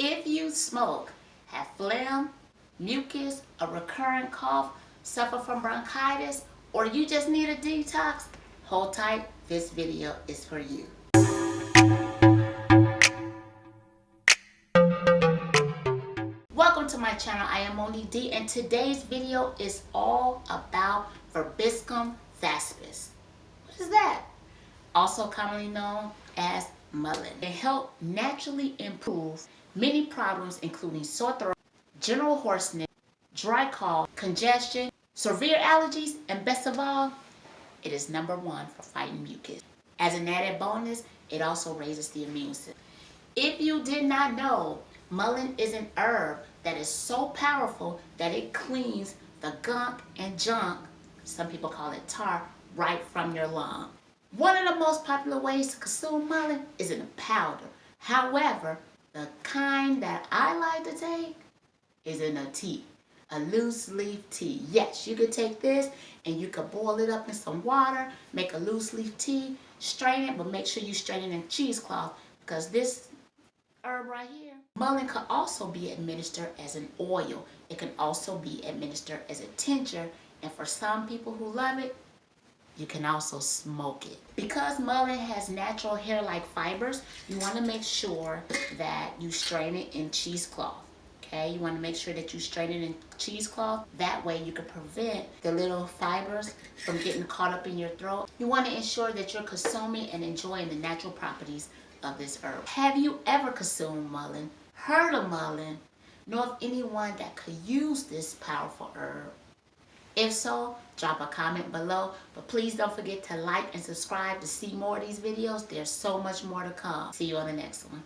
If you smoke, have phlegm, mucus, a recurrent cough, suffer from bronchitis, or you just need a detox, hold tight, this video is for you. Welcome to my channel. I am Moni D, and today's video is all about verbiscum thespis. What is that? Also commonly known as Mullein. It helps naturally improve many problems including sore throat, general hoarseness, dry cough, congestion, severe allergies, and best of all, it is #1 for fighting mucus. As an added bonus, it also raises the immune system. If you did not know, Mullein is an herb that is so powerful that it cleans the gunk and junk, some people call it tar, right from your lung. One of the most popular ways to consume Mullein is in a powder. However, the kind that I like to take is in a tea, a loose leaf tea. Yes, you could take this and you could boil it up in some water, make a loose leaf tea, strain it, but make sure you strain it in cheesecloth because this herb right here, Mullein could also be administered as an oil. It can also be administered as a tincture, and for some people who love it, you can also smoke it. Because Mullein has natural hair-like fibers, you want to make sure that you strain it in cheesecloth. Okay, you want to make sure that you strain it in cheesecloth. That way you can prevent the little fibers from getting caught up in your throat. You want to ensure that you're consuming and enjoying the natural properties of this herb. Have you ever consumed Mullein, heard of Mullein, know of anyone that could use this powerful herb? If so, drop a comment below, but please don't forget to like and subscribe to see more of these videos. There's so much more to come. See you on the next one.